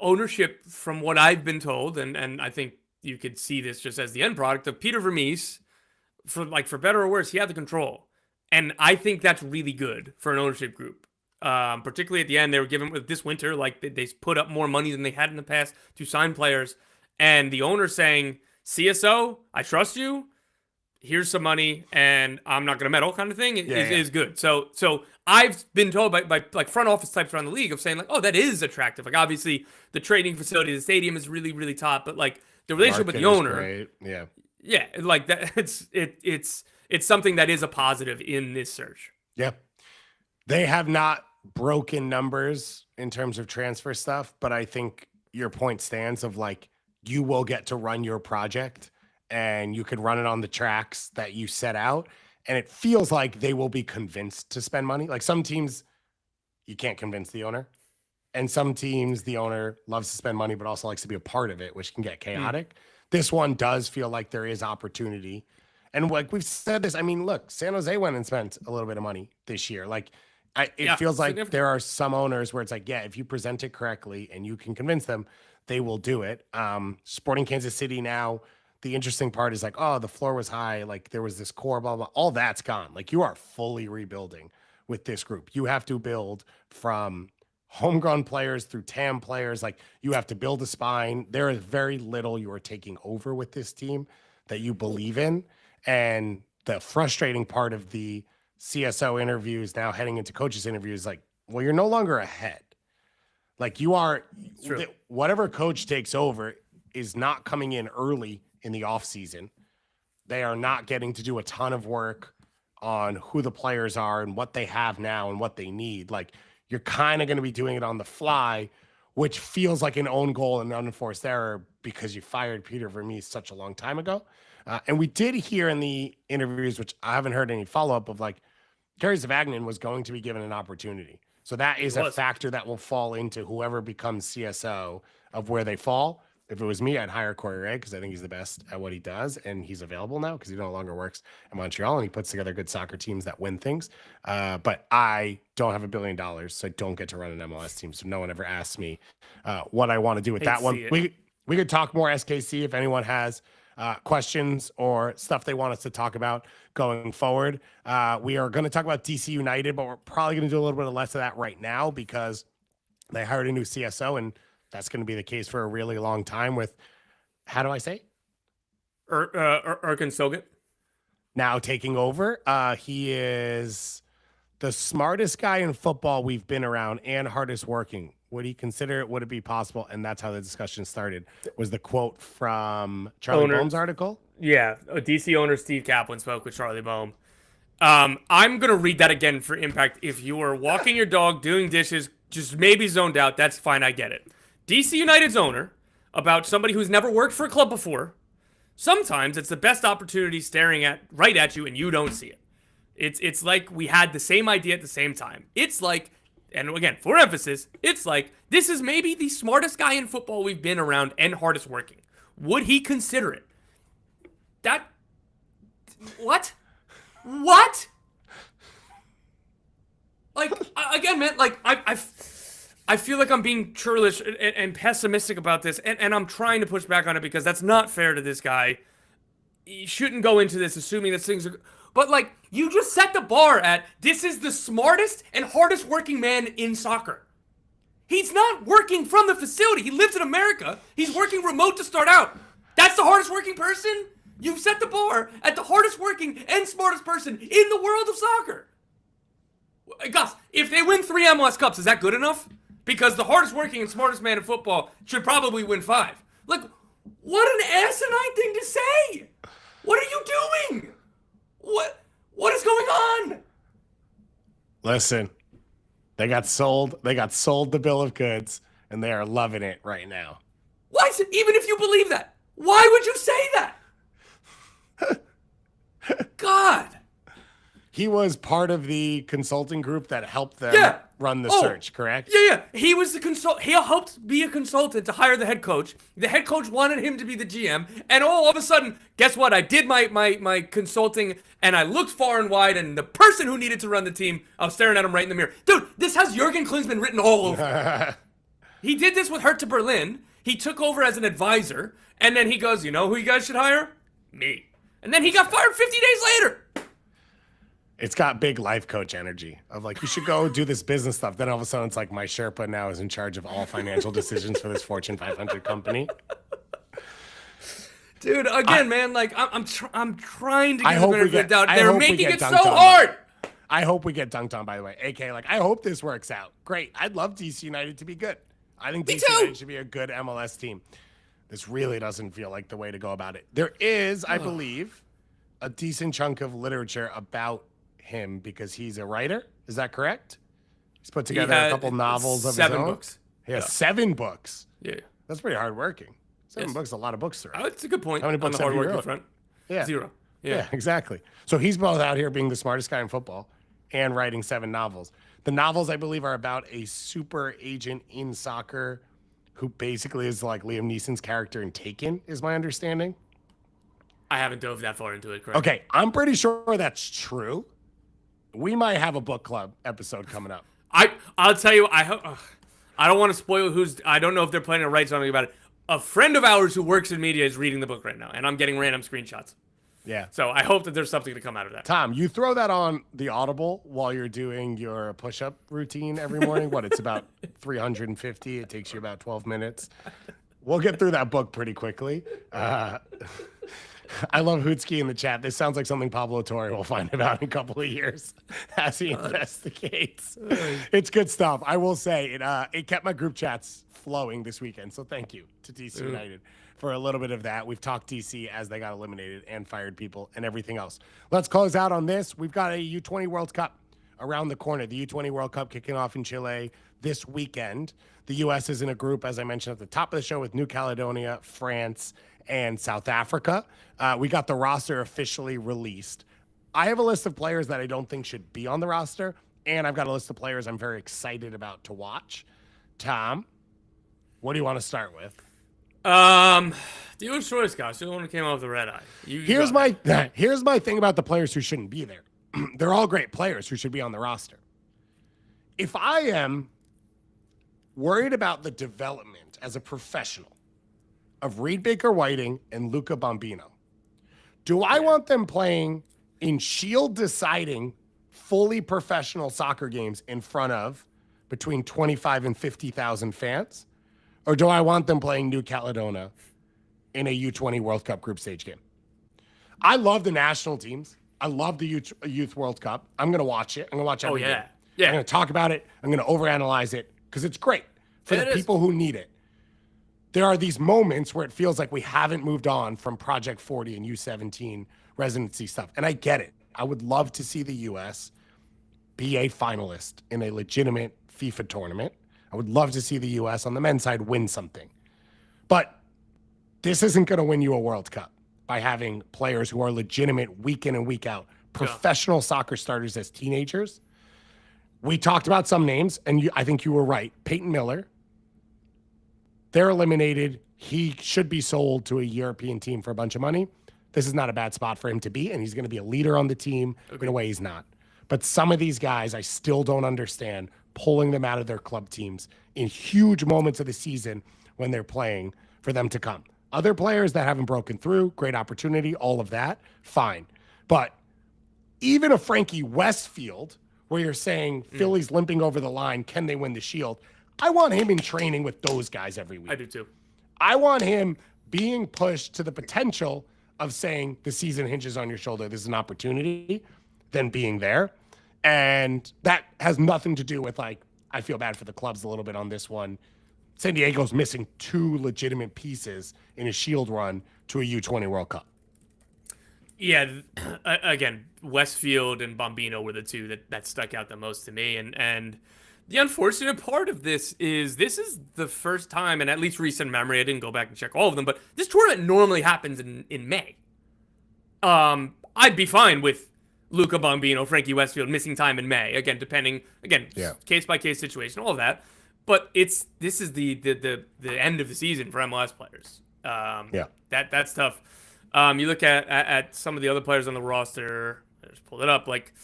ownership, from what I've been told, and I think you could see this just as the end product of Peter Vermees, for better or worse, he had the control. And I think that's really good for an ownership group. Particularly at the end, they were given with this winter, like they put up more money than they had in the past to sign players. And the owner saying, CSO, I trust you. Here's some money, and I'm not going to meddle, kind of thing is good. So I've been told by like front office types around the league of saying like, oh, that is attractive. Like obviously the training facility, the stadium is really, really top, but like the relationship with the owner, like that, it's something that is a positive in this search. Yeah. They have not broken numbers in terms of transfer stuff, but I think your point stands of like you will get to run your project and you could run it on the tracks that you set out. And it feels like they will be convinced to spend money. Like some teams, you can't convince the owner. And some teams, the owner loves to spend money, but also likes to be a part of it, which can get chaotic. This one does feel like there is opportunity. And like we've said this, I mean, look, San Jose went and spent a little bit of money this year. Like it feels like there are some owners where it's like, yeah, if you present it correctly and you can convince them, they will do it. Sporting Kansas City now, the interesting part is like, oh, the floor was high. Like there was this core, blah, blah, all that's gone. Like you are fully rebuilding with this group. You have to build from homegrown players through TAM players. Like you have to build a spine. There is very little you are taking over with this team that you believe in. And the frustrating part of the CSO interviews now heading into coaches interviews, like, well, you're no longer ahead. Like you are, whatever coach takes over is not coming in early in the off season. They are not getting to do a ton of work on who the players are and what they have now and what they need. Like you're kind of going to be doing it on the fly, which feels like an own goal and unenforced error because you fired Peter Vermees such a long time ago. And we did hear in the interviews, which I haven't heard any follow-up of, like Gary Zavagnin was going to be given an opportunity. So that is a factor that will fall into whoever becomes CSO of where they fall. If it was me, I'd hire Corey Ray because I think he's the best at what he does. And he's available now because he no longer works in Montreal and he puts together good soccer teams that win things. But I don't have $1 billion, so I don't get to run an MLS team. So no one ever asks me what I want to do with that one. We could talk more SKC if anyone has questions or stuff they want us to talk about going forward. We are going to talk about DC United, but we're probably going to do a little bit of less of that right now because they hired a new CSO and that's going to be the case for a really long time with, how do I say? Erkin Soget. Now taking over. He is the smartest guy in football we've been around and hardest working. Would he consider it? Would it be possible? And that's how the discussion started, was the quote from Charlie Boehm's article. Yeah, DC owner Steve Kaplan spoke with Charlie Boehm. I'm going to read that again for impact. If you are walking your dog, doing dishes, just maybe zoned out, that's fine, I get it. DC United's owner, about somebody who's never worked for a club before, sometimes it's the best opportunity staring right at you and you don't see it. It's like we had the same idea at the same time. It's like, and again, for emphasis, it's like this is maybe the smartest guy in football we've been around and hardest working. Would he consider it? What? Like, again, man, like, I feel like I'm being churlish and pessimistic about this, and I'm trying to push back on it because that's not fair to this guy. You shouldn't go into this assuming that things are... But, like, you just set the bar at, this is the smartest and hardest working man in soccer. He's not working from the facility. He lives in America. He's working remote to start out. That's the hardest working person? You've set the bar at the hardest working and smartest person in the world of soccer. Gus, if they win 3 MLS Cups, is that good enough? Because the hardest working and smartest man in football should probably win 5. Like, what an asinine thing to say! What are you doing? What is going on? Listen, they got sold the bill of goods, and they are loving it right now. Why is it, even if you believe that, why would you say that? God. He was part of the consulting group that helped them run the search, correct? Yeah. He was the he helped be a consultant to hire the head coach. The head coach wanted him to be the GM, and all of a sudden, guess what? I did my consulting, and I looked far and wide, and the person who needed to run the team, I was staring at him right in the mirror. Dude, this has Jurgen Klinsmann written all over. He did this with Hertha Berlin. He took over as an advisor, and then he goes, you know who you guys should hire? Me. And then he got fired 50 days later. It's got big life coach energy of like, you should go do this business stuff. Then all of a sudden it's like my Sherpa now is in charge of all financial decisions for this Fortune 500 company. Dude, again, man, like I'm trying to get the benefit of the doubt. They're making it so hard. I hope we get dunked on, by the way. AK, like, I hope this works out. Great. I'd love DC United to be good. I think DC United should be a good MLS team. This really doesn't feel like the way to go about it. There is, I believe, a decent chunk of literature about him because he's a writer. Is that correct? He's put together a couple novels of his own. 7 books. He has 7 books. Yeah. That's pretty hardworking. 7 books is a lot of books to write. Oh, it's a good point. How many books on the have you hardworking wrote? front? Yeah. 0. Yeah, exactly. So he's both out here being the smartest guy in football and writing 7 novels. The novels, I believe, are about a super agent in soccer who basically is like Liam Neeson's character in Taken, is my understanding. I haven't dove that far into it, correct? Okay, I'm pretty sure that's true. We might have a book club episode coming up. I'll tell you, I don't want to spoil I don't know if they're planning to write something about it. A friend of ours who works in media is reading the book right now, and I'm getting random screenshots. Yeah. So I hope that there's something to come out of that. Tom, you throw that on the Audible while you're doing your push-up routine every morning. What, it's about 350. It takes you about 12 minutes. We'll get through that book pretty quickly. I love Hootski in the chat. This sounds like something Pablo Torre will find about in a couple of years as he investigates. It's good stuff. I will say it kept my group chats flowing this weekend. So thank you to DC United for a little bit of that. We've talked DC as they got eliminated and fired people and everything else. Let's close out on this. We've got a U20 World Cup around the corner. The U20 World Cup kicking off in Chile this weekend. The U.S. is in a group, as I mentioned at the top of the show, with New Caledonia, France, and South Africa. We got the roster officially released. I have a list of players that I don't think should be on the roster, and I've got a list of players I'm very excited about to watch. Tom, what do you want to start with? Dealer's choice, guys. You're the one who came off the red eye. Here's my thing about the players who shouldn't be there. They're all great players who should be on the roster. If I am worried about the development as a professional of Reed Baker-Whiting and Luca Bambino, do I want them playing in shield-deciding, fully professional soccer games in front of between 25 and 50,000 fans? Or do I want them playing New Caledonia in a U20 World Cup group stage game? I love the national teams. I love the Youth World Cup. I'm going to watch it. I'm going to watch every game. Yeah. I'm going to talk about it. I'm going to overanalyze it because it's great for the people who need it. There are these moments where it feels like we haven't moved on from Project 40 and U17 residency stuff. And I get it. I would love to see the U.S. be a finalist in a legitimate FIFA tournament. I would love to see the U.S. on the men's side win something. But this isn't going to win you a World Cup by having players who are legitimate week in and week out, professional soccer starters as teenagers. We talked about some names, and I think you were right. Peyton Miller, they're eliminated. He should be sold to a European team for a bunch of money. This is not a bad spot for him to be, and he's going to be a leader on the team in a way he's not. But some of these guys, I still don't understand pulling them out of their club teams in huge moments of the season when they're playing for them to come. Other players that haven't broken through, great opportunity, all of that, fine. But even a Frankie Westfield, where you're saying Philly's limping over the line, can they win the Shield? I want him in training with those guys every week. I do too. I want him being pushed to the potential of saying the season hinges on your shoulder. This is an opportunity, than being there. And that has nothing to do with, like, I feel bad for the clubs a little bit on this one. San Diego's missing 2 legitimate pieces in a Shield run to a U20 World Cup. Yeah, again, Westfield and Bambino were the two that stuck out the most to me. And the unfortunate part of this is the first time, in at least recent memory, I didn't go back and check all of them, but this tournament normally happens in May. I'd be fine with Luca Bambino, Frankie Westfield missing time in May. Again, depending, case-by-case situation, all of that. But this is the end of the season for MLS players. That's tough. You look at some of the other players on the roster. I just pulled it up. Like,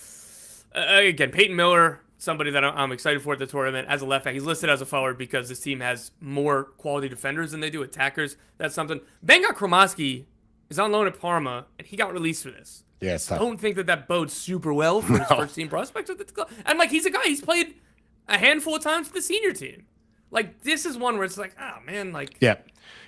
again, Peyton Miller, somebody that I'm excited for at the tournament as a left back. He's listed as a forward because this team has more quality defenders than they do attackers. That's something. Benga Kromaski is on loan at Parma, and he got released for this. Yeah, it's tough. I don't think that bodes super well for his first team prospects at the club. And, like, he's a guy, he's played a handful of times for the senior team. Like, this is one where it's like, oh, man, like. Yeah.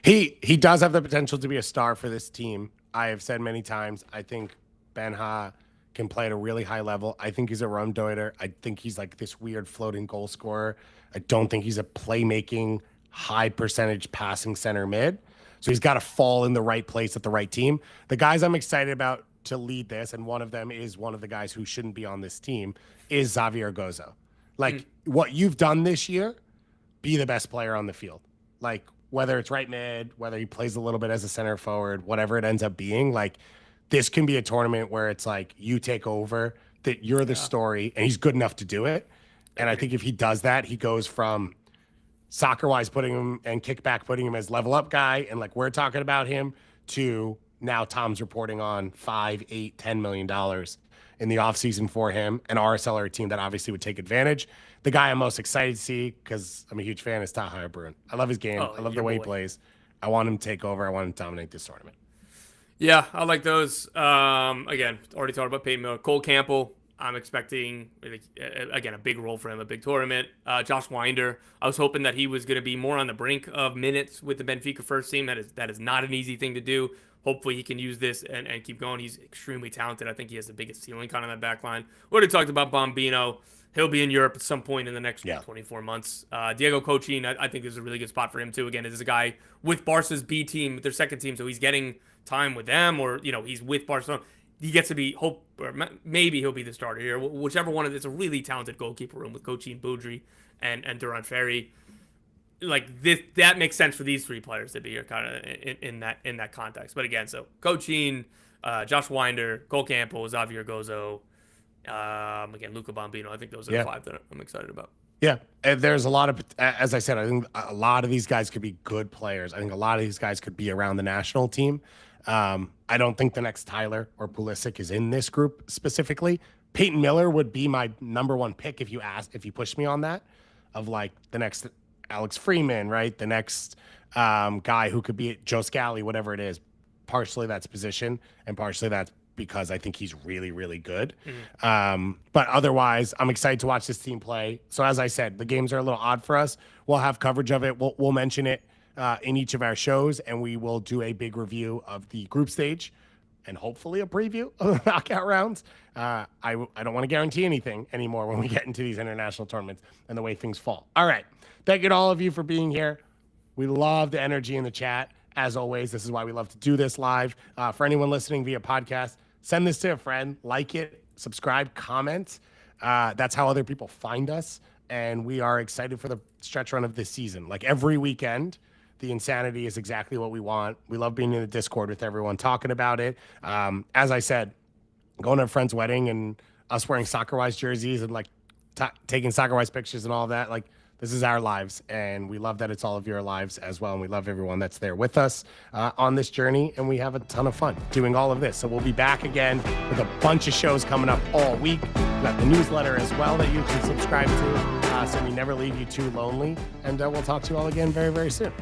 He does have the potential to be a star for this team. I have said many times, I think Benha can play at a really high level. I think he's a run deuter. I think he's like this weird floating goal scorer. I don't think he's a playmaking, high percentage passing center mid. So he's got to fall in the right place at the right team. The guys I'm excited about to lead this, and one of them is one of the guys who shouldn't be on this team, is Xavier Gozo. Like, what you've done this year, be the best player on the field. Like, whether it's right mid, whether he plays a little bit as a center forward, whatever it ends up being, like, this can be a tournament where it's like you take over, that you're the story, and he's good enough to do it. And I think if he does that, he goes from soccer-wise putting him and kickback putting him as level up guy, and like we're talking about him, to now Tom's reporting on $5, $8, $10 million in the offseason for him, and RSL are a team that obviously would take advantage. The guy I'm most excited to see, because I'm a huge fan, is Taha Brun. I love his game. I love the way he plays. I want him to take over. I want him to dominate this tournament. Yeah, I like those. Again, already talked about Peyton Miller. Cole Campbell, I'm expecting, again, a big role for him, a big tournament. Josh Winder, I was hoping that he was going to be more on the brink of minutes with the Benfica first team. That is not an easy thing to do. Hopefully he can use this and keep going. He's extremely talented. I think he has the biggest ceiling kind of in that back line. We already talked about Bombino. He'll be in Europe at some point in the next 24 months. Diego Cochin, I think is a really good spot for him too. Again, this is a guy with Barca's B team, their second team, so he's getting time with them, or he's with Barcelona. He gets to be maybe he'll be the starter here. Whichever one of it's a really talented goalkeeper room with Cochin, Boudry, and Duran Ferry. Like this, that makes sense for these three players to be here, kind of in that context. But again, so Cochin, Josh Winder, Cole Campbell, Xavier Gozo, again Luca Bombino. I think those are the five that I'm excited about. Yeah, and there's a lot of, as I said, I think a lot of these guys could be good players. I think a lot of these guys could be around the national team. I don't think the next Tyler or Pulisic is in this group specifically. Peyton Miller would be my number one pick if you push me on that, of like the next Alex Freeman, right? The next guy who could be Joe Scally, whatever it is. Partially that's position, and partially that's because I think he's really, really good. But otherwise, I'm excited to watch this team play. So as I said, the games are a little odd for us. We'll have coverage of it. We'll mention it in each of our shows, and we will do a big review of the group stage and hopefully a preview of the knockout rounds. I don't want to guarantee anything anymore when we get into these international tournaments and the way things fall. All right. Thank you to all of you for being here. We love the energy in the chat. As always, this is why we love to do this live. For anyone listening via podcast, send this to a friend, like it, subscribe, comment. That's how other people find us. And we are excited for the stretch run of this season. Like every weekend, the insanity is exactly what we want. We love being in the Discord with everyone, talking about it. As I said, going to a friend's wedding and us wearing Soccer-Wise jerseys and like taking Soccer-Wise pictures and all of that. Like, this is our lives, and we love that it's all of your lives as well. And we love everyone that's there with us on this journey, and we have a ton of fun doing all of this. So we'll be back again with a bunch of shows coming up all week. We've got the newsletter as well that you can subscribe to, so we never leave you too lonely. And we'll talk to you all again very, very soon.